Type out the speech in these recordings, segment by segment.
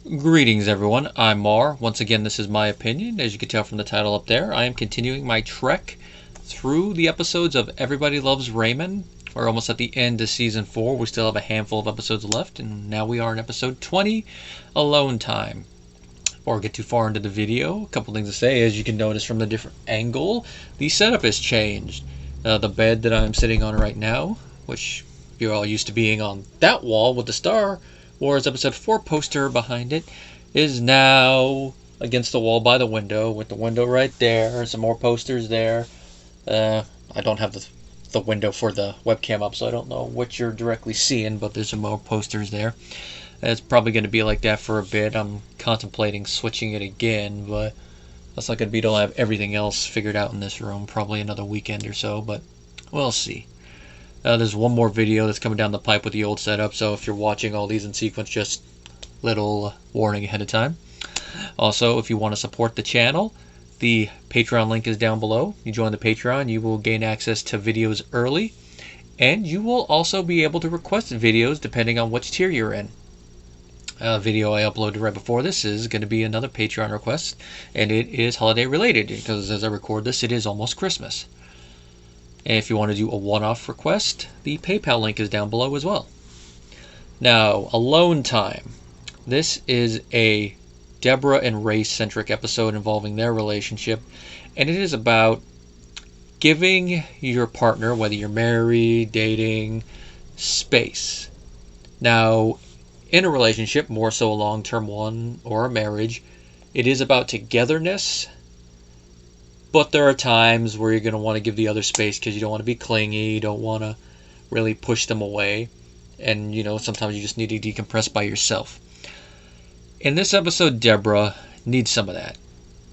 Greetings everyone, I'm Mar. Once again, this is my opinion. As you can tell from the title up there, I am continuing my trek through the episodes of Everybody Loves Raymond. We're almost at the end of Season 4. We still have a handful of episodes left, and now we are in Episode 20, Alone Time. Before I get too far into the video, a couple things to say. As you can notice from the different angle, the setup has changed. The bed that I'm sitting on right now, which you're all used to being on that wall with the Star Wars Episode 4 poster behind it, is now against the wall by the window, with the window right there, some more posters there. I don't have the window for the webcam up, so I don't know what you're directly seeing, but there's some more posters there. It's probably going to be like that for a bit. I'm contemplating switching it again, but that's not going to be till I have everything else figured out in this room, probably another weekend or so, but we'll see. There's one more video that's coming down the pipe with the old setup, so if you're watching all these in sequence, just little warning ahead of time. Also, if you want to support the channel, the Patreon link is down below. You join the Patreon, you will gain access to videos early, and you will also be able to request videos depending on which tier you're in. A video I uploaded right before this is going to be another Patreon request, and it is holiday related, because as I record this, it is almost Christmas. And if you want to do a one-off request, the PayPal link is down below as well. Now, Alone Time. This is a Debra and Ray-centric episode involving their relationship, and it is about giving your partner, whether you're married, dating, space. Now, in a relationship, more so a long-term one or a marriage, it is about togetherness. But there are times where you're going to want to give the other space because you don't want to be clingy, you don't want to really push them away, and sometimes you just need to decompress by yourself. In this episode, Debra needs some of that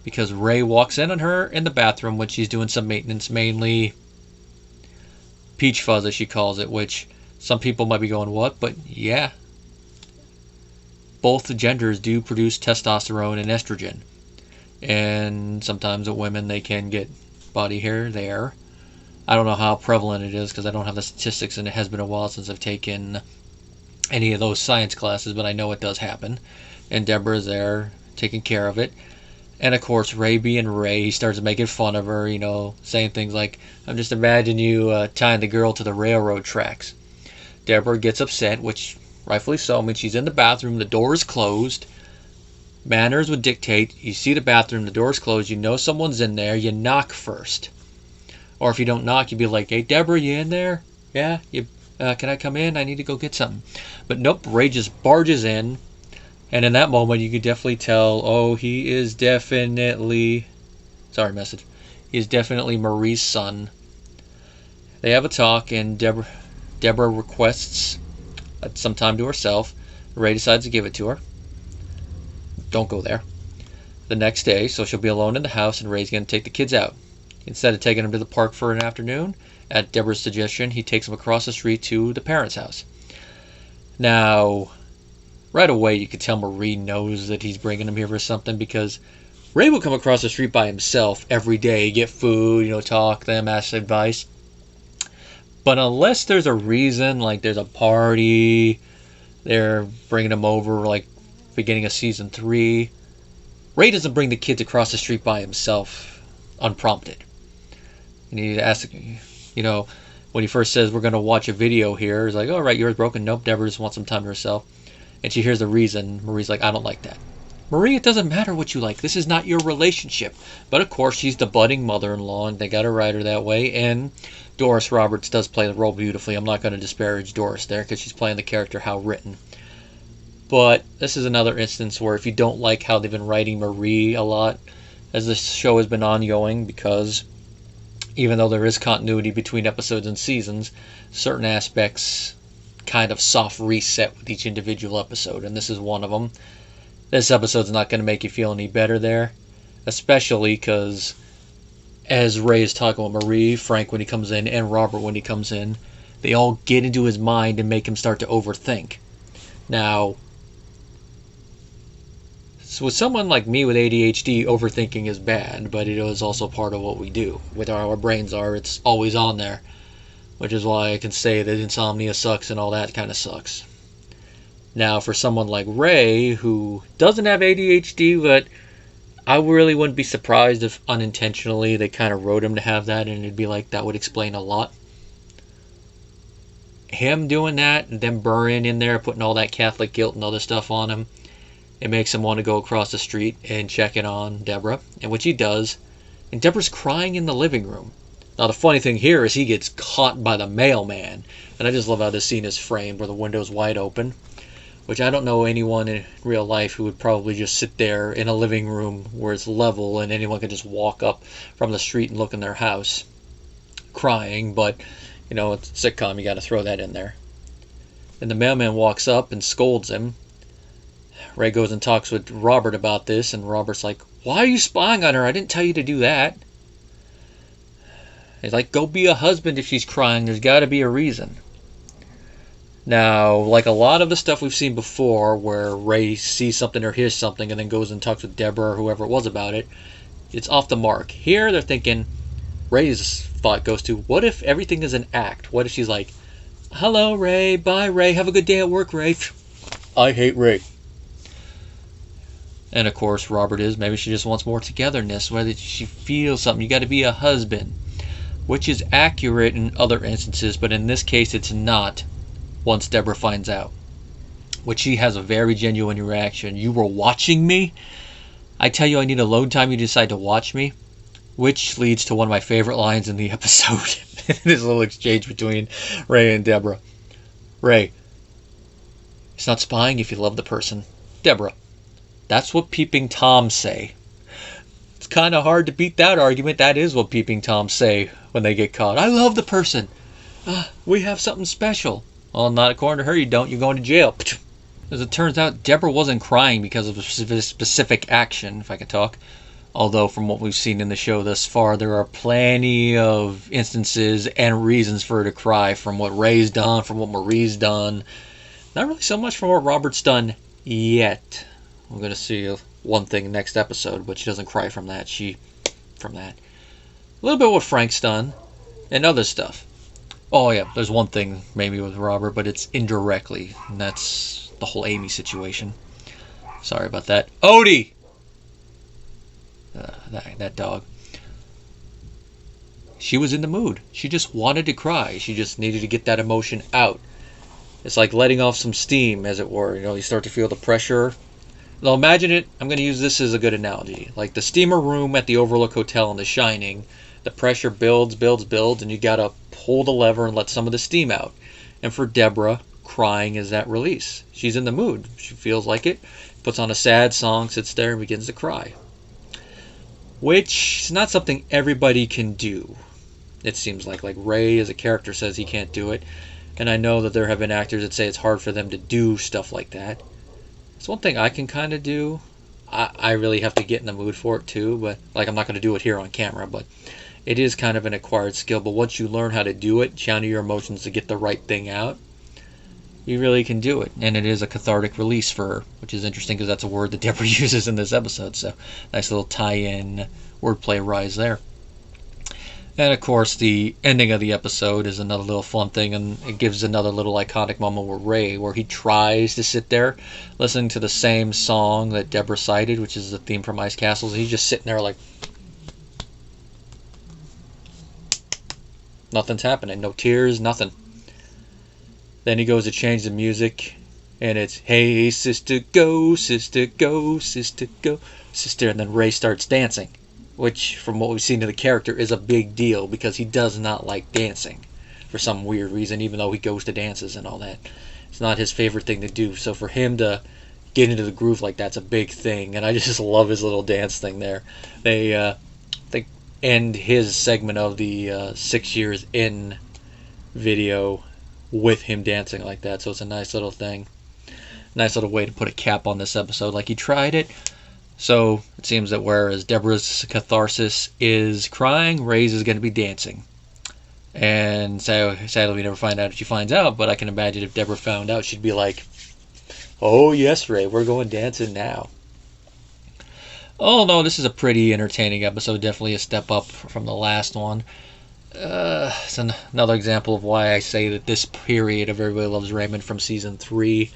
because Ray walks in on her in the bathroom when she's doing some maintenance, mainly peach fuzz as she calls it, which some people might be going, what? But yeah, both genders do produce testosterone and estrogen. And sometimes with women, they can get body hair there. I don't know how prevalent it is because I don't have the statistics, and it has been a while since I've taken any of those science classes, but I know it does happen. And Deborah's there taking care of it. And of course, Ray being Ray, he starts making fun of her, saying things like, I'm just imagining you tying the girl to the railroad tracks. Debra gets upset, which rightfully so. I mean, she's in the bathroom, the door is closed. Manners would dictate, you see the bathroom, the door's closed, you know someone's in there, you knock first. Or if you don't knock, you'd be like, hey, Debra, you in there? Yeah? Can I come in? I need to go get something. But nope, Ray just barges in. And in that moment, you could definitely tell, oh, he is definitely... Sorry, message. He is definitely Marie's son. They have a talk, and Debra requests some time to herself. Ray decides to give it to her. Don't go there. The next day, so she'll be alone in the house, and Ray's going to take the kids out. Instead of taking them to the park for an afternoon, at Deborah's suggestion, he takes them across the street to the parents' house. Now, right away, you could tell Marie knows that he's bringing them here for something, because Ray will come across the street by himself every day, get food, talk to them, ask advice. But unless there's a reason, like there's a party, they're bringing him over, like beginning of season 3, Ray doesn't bring the kids across the street by himself unprompted. And he asks, when he first says we're going to watch a video here, he's like, all right, yours broken. Nope, Debra just wants some time to herself. And she hears the reason. Marie's like, I don't like that. Marie, it doesn't matter what you like. This is not your relationship. But of course, she's the budding mother-in-law, and they got to write her that way. And Doris Roberts does play the role beautifully. I'm not going to disparage Doris there because she's playing the character how written. But this is another instance where if you don't like how they've been writing Marie a lot, as this show has been ongoing, because even though there is continuity between episodes and seasons, certain aspects kind of soft reset with each individual episode, and this is one of them. This episode's not going to make you feel any better there, especially because as Ray is talking with Marie, Frank when he comes in, and Robert when he comes in, they all get into his mind and make him start to overthink. Now, so with someone like me with ADHD, overthinking is bad, but it is also part of what we do. With our brains are, it's always on there, which is why I can say that insomnia sucks and all that kind of sucks. Now, for someone like Ray, who doesn't have ADHD, but I really wouldn't be surprised if unintentionally they kind of wrote him to have that, and it'd be like, that would explain a lot. Him doing that, and then burning in there, putting all that Catholic guilt and other stuff on him, it makes him want to go across the street and check in on Debra, and which he does. And Debra's crying in the living room. Now, the funny thing here is he gets caught by the mailman, and I just love how this scene is framed where the window's wide open, which I don't know anyone in real life who would probably just sit there in a living room where it's level and anyone can just walk up from the street and look in their house crying, but you know, it's a sitcom, you got to throw that in there. And the mailman walks up and scolds him. Ray goes and talks with Robert about this, and Robert's like, "Why are you spying on her? I didn't tell you to do that." He's like, "Go be a husband if she's crying. There's got to be a reason." Now, like a lot of the stuff we've seen before, where Ray sees something or hears something and then goes and talks with Debra or whoever it was about it, it's off the mark. Here, they're thinking, Ray's thought goes to, what if everything is an act? What if she's like, "Hello, Ray. Bye, Ray. Have a good day at work, Ray. I hate Ray." And of course, Robert is, maybe she just wants more togetherness, whether she feels something. You got to be a husband, which is accurate in other instances, but in this case, it's not. Once Debra finds out, which she has a very genuine reaction. "You were watching me? I tell you I need alone time, you decide to watch me?" Which leads to one of my favorite lines in the episode. This little exchange between Ray and Debra. Ray, "It's not spying if you love the person." Debra, "That's what peeping Toms say." It's kind of hard to beat that argument. That is what peeping Toms say when they get caught. "I love the person. We have something special." Well, not according to her, you don't. You're going to jail. As it turns out, Debra wasn't crying because of a specific action, if I can talk. Although, from what we've seen in the show thus far, there are plenty of instances and reasons for her to cry, from what Ray's done, from what Marie's done. Not really so much from what Robert's done yet. We're going to see one thing next episode, but she doesn't cry from that. From that. A little bit what Frank's done, and other stuff. Oh yeah, there's one thing maybe with Robert, but it's indirectly, and that's the whole Amy situation. Sorry about that. Odie! That dog. She was in the mood. She just wanted to cry. She just needed to get that emotion out. It's like letting off some steam, as it were. You know, you start to feel the pressure. Now imagine it, I'm going to use this as a good analogy. Like the steamer room at the Overlook Hotel in The Shining. The pressure builds, and you got to pull the lever and let some of the steam out. And for Debra, crying is that release. She's in the mood. She feels like it. Puts on a sad song, sits there, and begins to cry. Which is not something everybody can do. It seems like Ray as a character says he can't do it. And I know that there have been actors that say it's hard for them to do stuff like that. It's one thing I can kind of do. I really have to get in the mood for it too. But I'm not going to do it here on camera. But it is kind of an acquired skill. But once you learn how to do it, channel your emotions to get the right thing out, you really can do it. And it is a cathartic release for her, which is interesting because that's a word that Debra uses in this episode. So nice little tie-in wordplay rise there. And of course, the ending of the episode is another little fun thing, and it gives another little iconic moment with Ray, where he tries to sit there listening to the same song that Debra cited, which is the theme from Ice Castles. He's just sitting there like, nothing's happening, no tears, nothing. Then he goes to change the music, and it's, "Hey, sister, go, sister, go, sister, go, sister," and then Ray starts dancing. Which, from what we've seen of the character, is a big deal because he does not like dancing for some weird reason, even though he goes to dances and all that. It's not his favorite thing to do. So for him to get into the groove like that's a big thing, and I just love his little dance thing there. They end his segment of the 6 years in video with him dancing like that, so it's a nice little thing. Nice little way to put a cap on this episode. Like, he tried it. So it seems that whereas Debra's catharsis is crying, Ray's is going to be dancing. And so sadly we never find out if she finds out, but I can imagine if Debra found out, she'd be like, "Oh yes, Ray, we're going dancing now." Oh no, this is a pretty entertaining episode, definitely a step up from the last one. It's another example of why I say that this period of Everybody Loves Raymond from season 3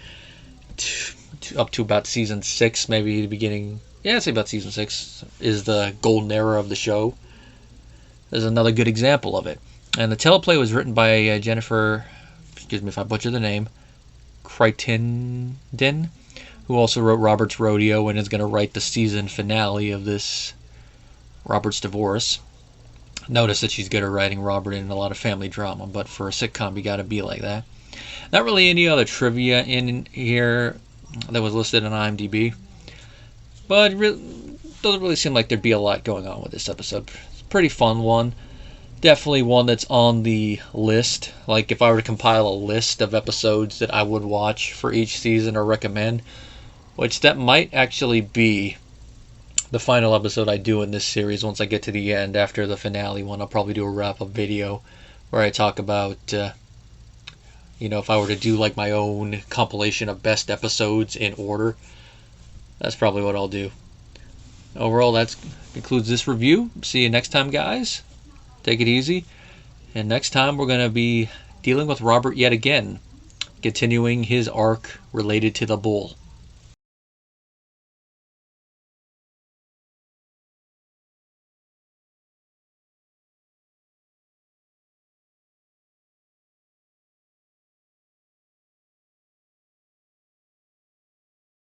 up to about season 6, maybe the beginning. Yeah, I'd say about season 6 is the golden era of the show. There's another good example of it. And the teleplay was written by Jennifer, excuse me if I butcher the name, Crittenden, who also wrote Robert's Rodeo and is going to write the season finale of this Robert's Divorce. Notice that she's good at writing Robert in a lot of family drama, but for a sitcom you gotta be like that. Not really any other trivia in here that was listed on IMDb, but it doesn't really seem like there'd be a lot going on with this episode. It's a pretty fun one. Definitely one that's on the list. Like if I were to compile a list of episodes that I would watch for each season or recommend, which that might actually be the final episode I do in this series. Once I get to the end, after the finale one, I'll probably do a wrap-up video where I talk about, if I were to do like my own compilation of best episodes in order. That's probably what I'll do. Overall, that concludes this review. See you next time, guys. Take it easy. And next time, we're going to be dealing with Robert yet again, continuing his arc related to the bull.